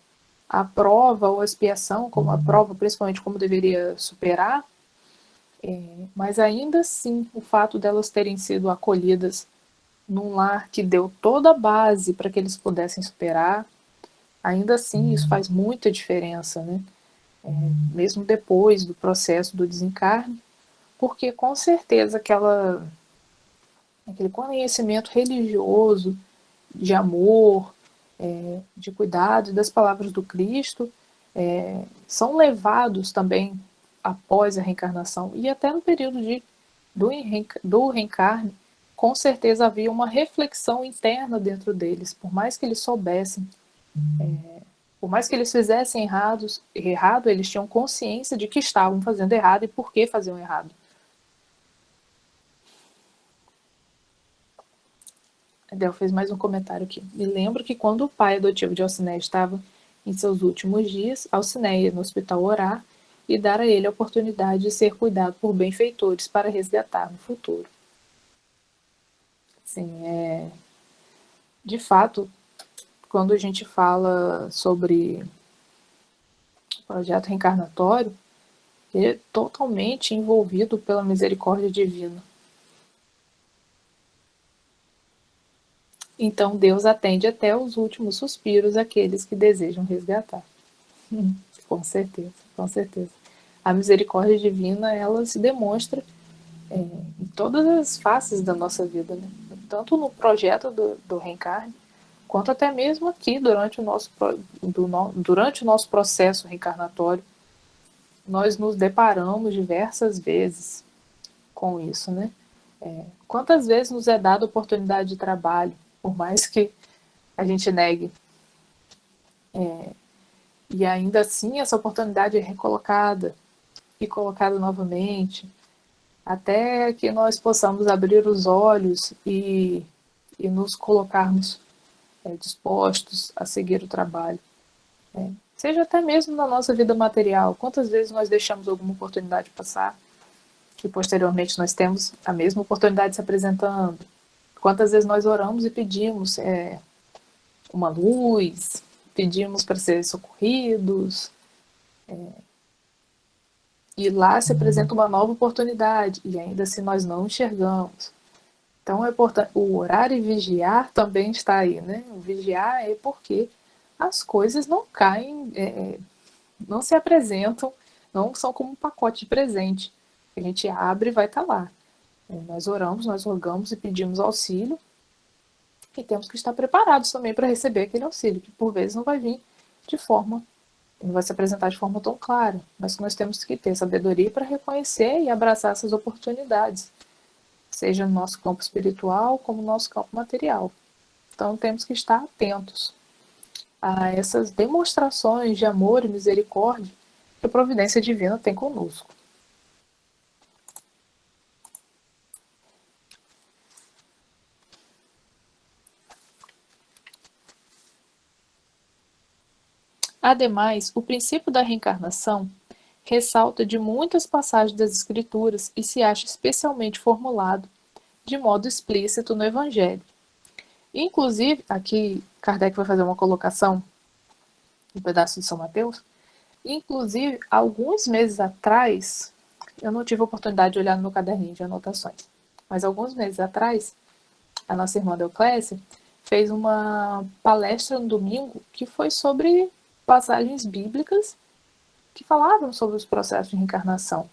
a prova ou a expiação, como a prova, principalmente como deveria superar, mas ainda assim, o fato delas terem sido acolhidas num lar que deu toda a base para que eles pudessem superar, ainda assim isso faz muita diferença, né? Mesmo depois do processo do desencarne, porque com certeza aquele conhecimento religioso, de amor, de cuidado das palavras do Cristo, são levados também após a reencarnação e até no período do reencarne, com certeza havia uma reflexão interna dentro deles, por mais que eles soubessem, por mais que eles fizessem errado, eles tinham consciência de que estavam fazendo errado e por que faziam errado. Adel fez mais um comentário aqui. Me lembro que quando o pai adotivo de Alcineia estava em seus últimos dias, Alcineia ia no hospital orar e dar a ele a oportunidade de ser cuidado por benfeitores para resgatar no futuro. Sim, de fato, quando a gente fala sobre o projeto reencarnatório, ele é totalmente envolvido pela misericórdia divina. Então Deus atende até os últimos suspiros àqueles que desejam resgatar. Com certeza, com certeza. A misericórdia divina, ela se demonstra em todas as faces da nossa vida, né? Tanto no projeto do reencarne, quanto até mesmo aqui durante o nosso processo reencarnatório. Nós nos deparamos diversas vezes com isso, né? Quantas vezes nos é dada oportunidade de trabalho, por mais que a gente negue, e ainda assim essa oportunidade é recolocada e colocada novamente, até que nós possamos abrir os olhos e nos colocarmos dispostos a seguir o trabalho. Seja até mesmo na nossa vida material. Quantas vezes nós deixamos alguma oportunidade passar e posteriormente nós temos a mesma oportunidade se apresentando? Quantas vezes nós oramos e pedimos uma luz, pedimos para ser socorridos, e lá se apresenta uma nova oportunidade, e ainda assim nós não enxergamos. Então é importante, o orar e vigiar também está aí, né? O vigiar é porque as coisas não caem, não se apresentam, não são como um pacote de presente. A gente abre e vai estar lá. Nós oramos, nós rogamos e pedimos auxílio, e temos que estar preparados também para receber aquele auxílio, que por vezes não vai vir não vai se apresentar de forma tão clara, mas que nós temos que ter sabedoria para reconhecer e abraçar essas oportunidades, seja no nosso campo espiritual como no nosso campo material. Então temos que estar atentos a essas demonstrações de amor e misericórdia que a providência divina tem conosco. Ademais, o princípio da reencarnação ressalta de muitas passagens das Escrituras e se acha especialmente formulado de modo explícito no Evangelho. Inclusive, aqui Kardec vai fazer uma colocação no pedaço de São Mateus. Inclusive, alguns meses atrás, eu não tive a oportunidade de olhar no meu caderninho de anotações, mas alguns meses atrás, a nossa irmã Deoclésia fez uma palestra no domingo que foi sobre passagens bíblicas que falavam sobre os processos de reencarnação.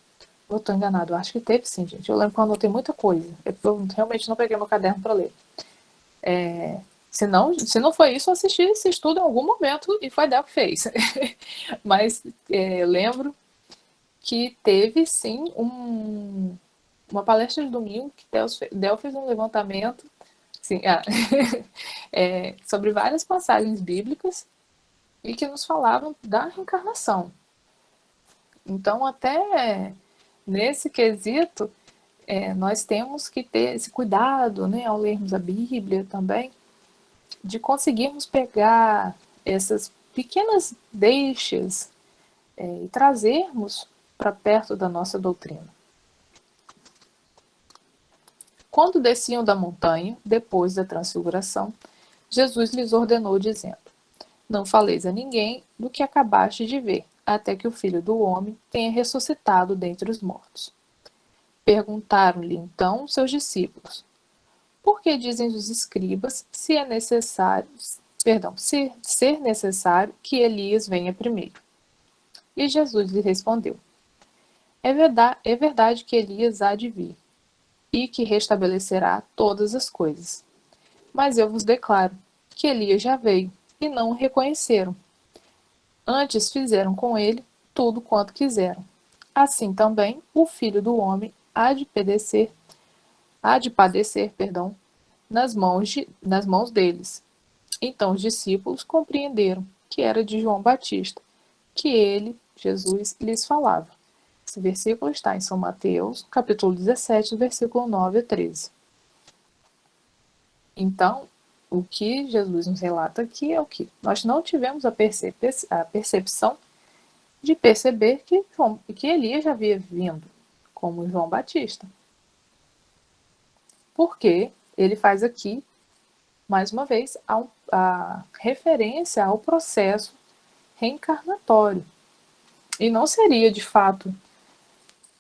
Eu estou enganado, eu acho que teve sim, gente. Eu lembro que eu anotei muita coisa. Eu realmente não peguei meu caderno para ler. Se não foi isso, eu assisti esse estudo em algum momento e foi Del que fez. Mas lembro que teve sim uma palestra de domingo que Del fez um levantamento sim, sobre várias passagens bíblicas e que nos falavam da reencarnação. Então, até nesse quesito, nós temos que ter esse cuidado, né, ao lermos a Bíblia também, de conseguirmos pegar essas pequenas deixas e trazermos para perto da nossa doutrina. Quando desciam da montanha, depois da transfiguração, Jesus lhes ordenou, dizendo: Não faleis a ninguém do que acabaste de ver, até que o Filho do Homem tenha ressuscitado dentre os mortos. Perguntaram-lhe então seus discípulos: Por que dizem os escribas se ser necessário que Elias venha primeiro? E Jesus lhe respondeu: É verdade que Elias há de vir, e que restabelecerá todas as coisas. Mas eu vos declaro que Elias já veio, e não o reconheceram. Antes fizeram com ele tudo quanto quiseram. Assim também o Filho do Homem há de padecer, nas mãos deles. Então os discípulos compreenderam que era de João Batista, que ele, Jesus, lhes falava. Esse versículo está em São Mateus, capítulo 17, versículo 9 a 13. Então, o que Jesus nos relata aqui é o que? Nós não tivemos a percepção de perceber que Elias já havia vindo, como João Batista. Porque ele faz aqui, mais uma vez, a referência ao processo reencarnatório. E não seria, de fato,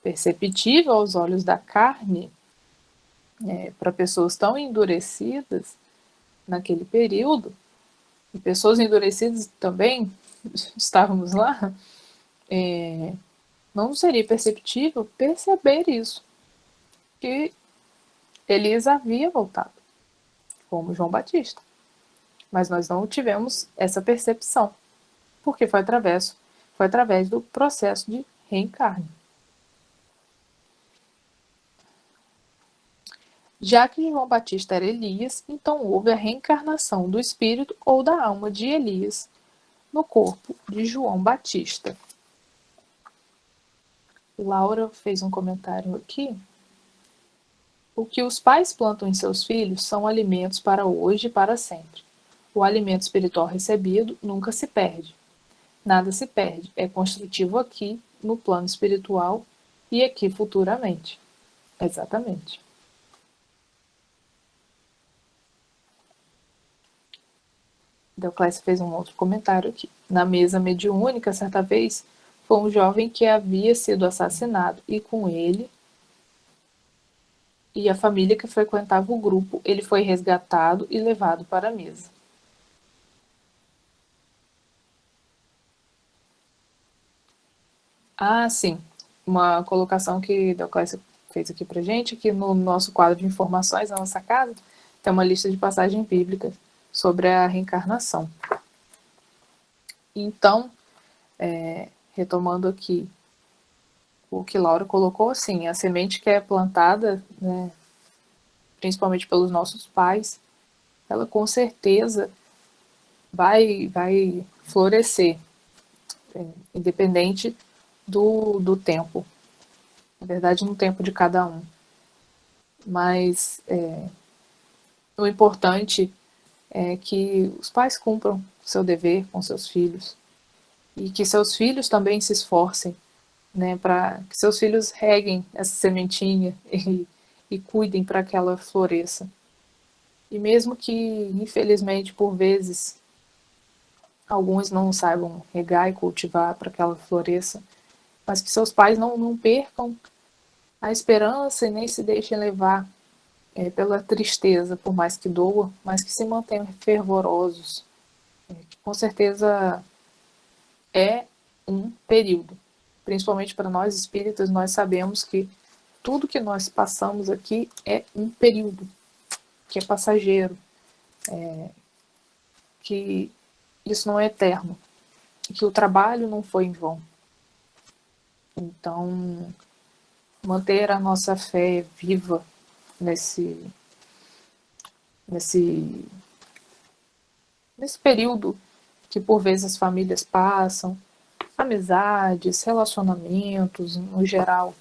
perceptível aos olhos da carne, para pessoas tão endurecidas naquele período, e pessoas endurecidas também, estávamos lá, não seria perceptível perceber isso, que Elias havia voltado, como João Batista. Mas nós não tivemos essa percepção, porque foi através do processo de reencarne. Já que João Batista era Elias, então houve a reencarnação do espírito ou da alma de Elias no corpo de João Batista. Laura fez um comentário aqui. O que os pais plantam em seus filhos são alimentos para hoje e para sempre. O alimento espiritual recebido nunca se perde. Nada se perde. É construtivo aqui, no plano espiritual, e aqui futuramente. Exatamente. Deoclésia fez um outro comentário aqui. Na mesa mediúnica, certa vez, foi um jovem que havia sido assassinado e com ele e a família que frequentava o grupo, ele foi resgatado e levado para a mesa. Ah, sim. Uma colocação que Deoclésia fez aqui pra gente, que no nosso quadro de informações na nossa casa tem uma lista de passagens bíblicas sobre a reencarnação. Então, retomando aqui o que Laura colocou, assim, a semente que é plantada, né, principalmente pelos nossos pais, ela com certeza vai florescer, independente do tempo. Na verdade, no tempo de cada um. Mas o importante é que os pais cumpram seu dever com seus filhos e que seus filhos também se esforcem, né, para que seus filhos reguem essa sementinha e cuidem para que ela floresça. E mesmo que, infelizmente, por vezes, alguns não saibam regar e cultivar para que ela floresça, mas que seus pais não percam a esperança e nem se deixem levar pela tristeza, por mais que doa, mas que se mantenham fervorosos, que com certeza é um período. Principalmente para nós espíritas, nós sabemos que tudo que nós passamos aqui é um período, que é passageiro, que isso não é eterno, que o trabalho não foi em vão. Então, manter a nossa fé viva nesse período que por vezes as famílias passam, amizades, relacionamentos no geral,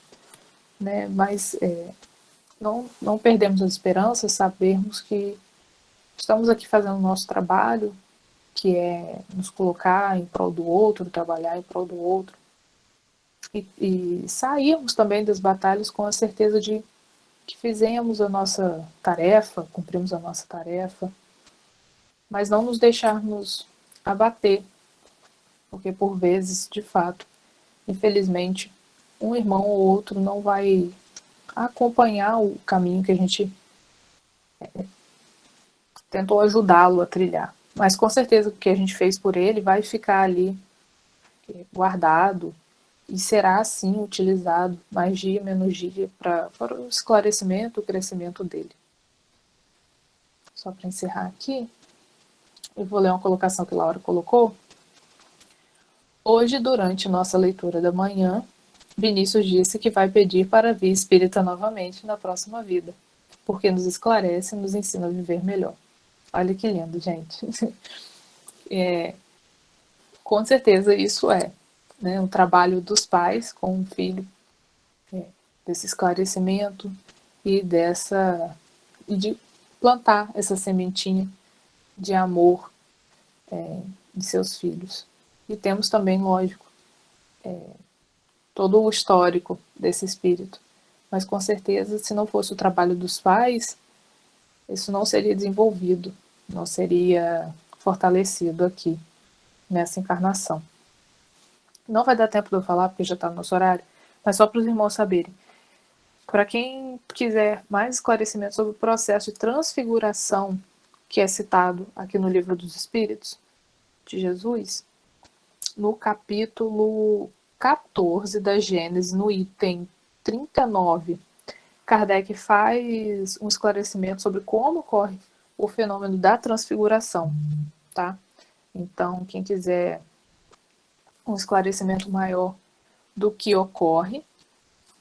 né? Mas não perdemos as esperanças, sabermos que estamos aqui fazendo o nosso trabalho, que é nos colocar em prol do outro, trabalhar em prol do outro, e sairmos também das batalhas com a certeza de que fizemos a nossa tarefa, cumprimos a nossa tarefa, mas não nos deixarmos abater, porque por vezes, de fato, infelizmente, um irmão ou outro não vai acompanhar o caminho que a gente tentou ajudá-lo a trilhar. Mas com certeza o que a gente fez por ele vai ficar ali guardado e será assim utilizado mais dia, menos dia para o esclarecimento, o crescimento dele. Só para encerrar aqui, eu vou ler uma colocação que Laura colocou. Hoje, durante nossa leitura da manhã, Vinícius disse que vai pedir para vir espírita novamente na próxima vida, porque nos esclarece e nos ensina a viver melhor. Olha que lindo, gente. Com certeza isso é, né, um trabalho dos pais com o filho, desse esclarecimento e de plantar essa sementinha de amor de seus filhos. E temos também, lógico, todo o histórico desse espírito. Mas com certeza, se não fosse o trabalho dos pais, isso não seria desenvolvido, não seria fortalecido aqui, nessa encarnação. Não vai dar tempo de eu falar, porque já está no nosso horário, mas só para os irmãos saberem. Para quem quiser mais esclarecimento sobre o processo de transfiguração que é citado aqui no Livro dos Espíritos de Jesus, no capítulo 14 da Gênesis, no item 39, Kardec faz um esclarecimento sobre como ocorre o fenômeno da transfiguração, tá? Então, quem quiser um esclarecimento maior do que ocorre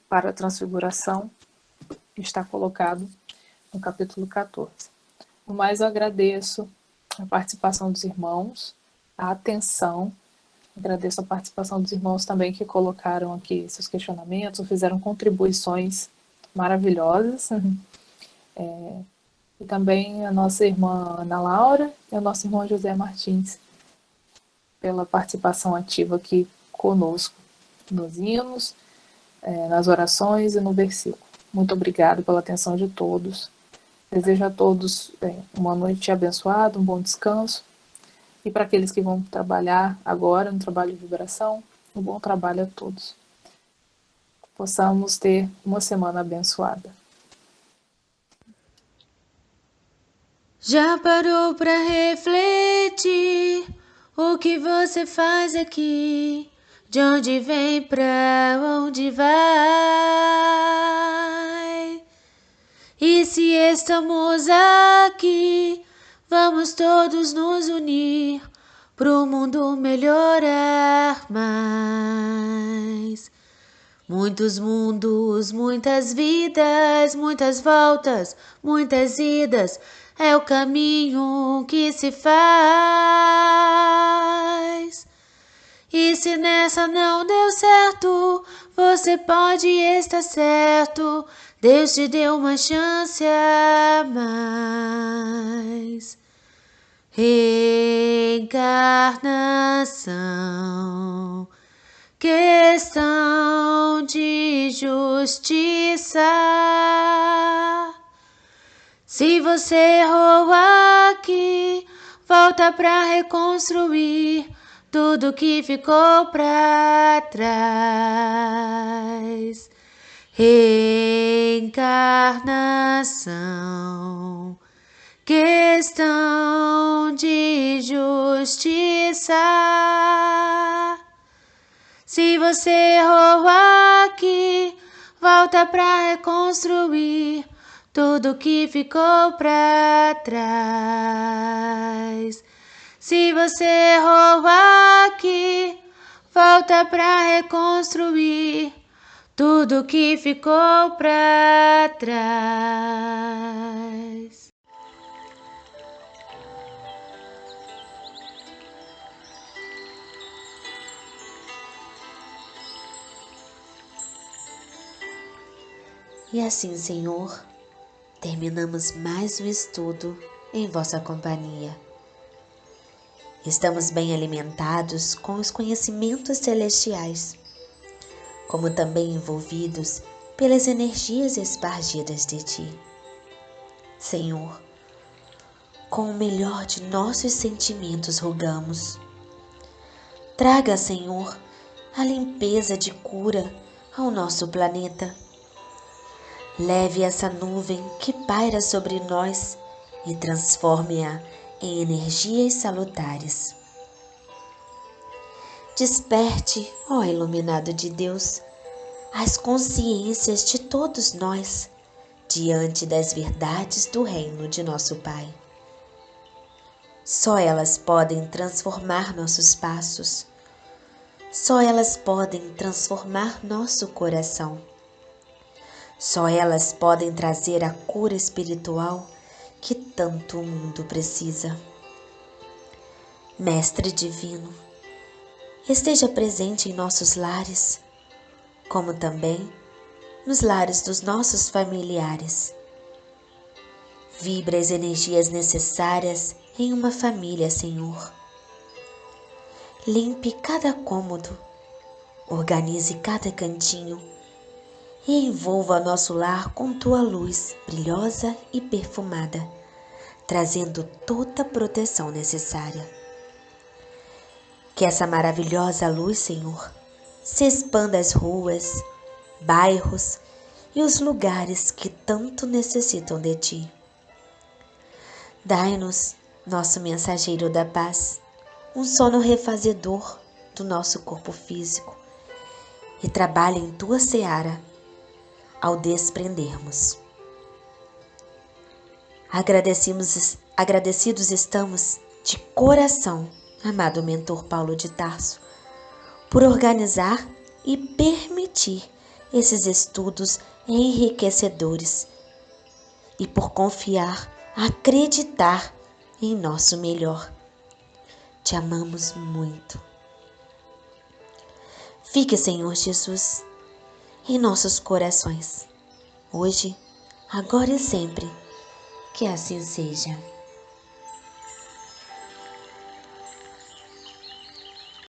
para a transfiguração, está colocado no capítulo 14. No mais, eu agradeço a participação dos irmãos, a atenção, agradeço a participação dos irmãos também que colocaram aqui seus questionamentos, fizeram contribuições maravilhosas. E também a nossa irmã Ana Laura e o nosso irmão José Martins, pela participação ativa aqui conosco, nos hinos, nas orações e no versículo. Muito obrigada pela atenção de todos. Desejo a todos uma noite abençoada, um bom descanso. E para aqueles que vão trabalhar agora no trabalho de vibração, um bom trabalho a todos. Possamos ter uma semana abençoada. Já parou para refletir o que você faz aqui? De onde vem, pra onde vai? E se estamos aqui, vamos todos nos unir pro mundo melhorar mais. Muitos mundos, muitas vidas, muitas voltas, muitas idas, é o caminho que se faz. E se nessa não deu certo, você pode estar certo, Deus te deu uma chance a mais. Reencarnação, questão de justiça. Se você errou aqui, volta pra reconstruir tudo que ficou pra trás. Reencarnação, questão de justiça. Se você errou aqui, volta pra reconstruir tudo que ficou pra trás. Se você errou aqui, volta pra reconstruir tudo que ficou pra trás. E assim, Senhor, terminamos mais um estudo em vossa companhia. Estamos bem alimentados com os conhecimentos celestiais, como também envolvidos pelas energias espargidas de Ti. Senhor, com o melhor de nossos sentimentos rogamos. Traga, Senhor, a limpeza de cura ao nosso planeta. Leve essa nuvem que paira sobre nós e transforme-a em energias salutares. Desperte, ó iluminado de Deus, as consciências de todos nós diante das verdades do reino de nosso Pai. Só elas podem transformar nossos passos, só elas podem transformar nosso coração. Só elas podem trazer a cura espiritual que tanto o mundo precisa. Mestre Divino, esteja presente em nossos lares, como também nos lares dos nossos familiares. Vibra as energias necessárias em uma família, Senhor. Limpe cada cômodo, organize cada cantinho, e envolva nosso lar com Tua luz brilhosa e perfumada, trazendo toda a proteção necessária. Que essa maravilhosa luz, Senhor, se expanda às ruas, bairros e os lugares que tanto necessitam de Ti. Dai-nos, nosso mensageiro da paz, um sono refazedor do nosso corpo físico e trabalhe em Tua seara ao desprendermos. Agradecidos estamos de coração, amado mentor Paulo de Tarso, por organizar e permitir esses estudos enriquecedores e por confiar, acreditar em nosso melhor. Te amamos muito. Fique, Senhor Jesus, em nossos corações, hoje, agora e sempre, que assim seja.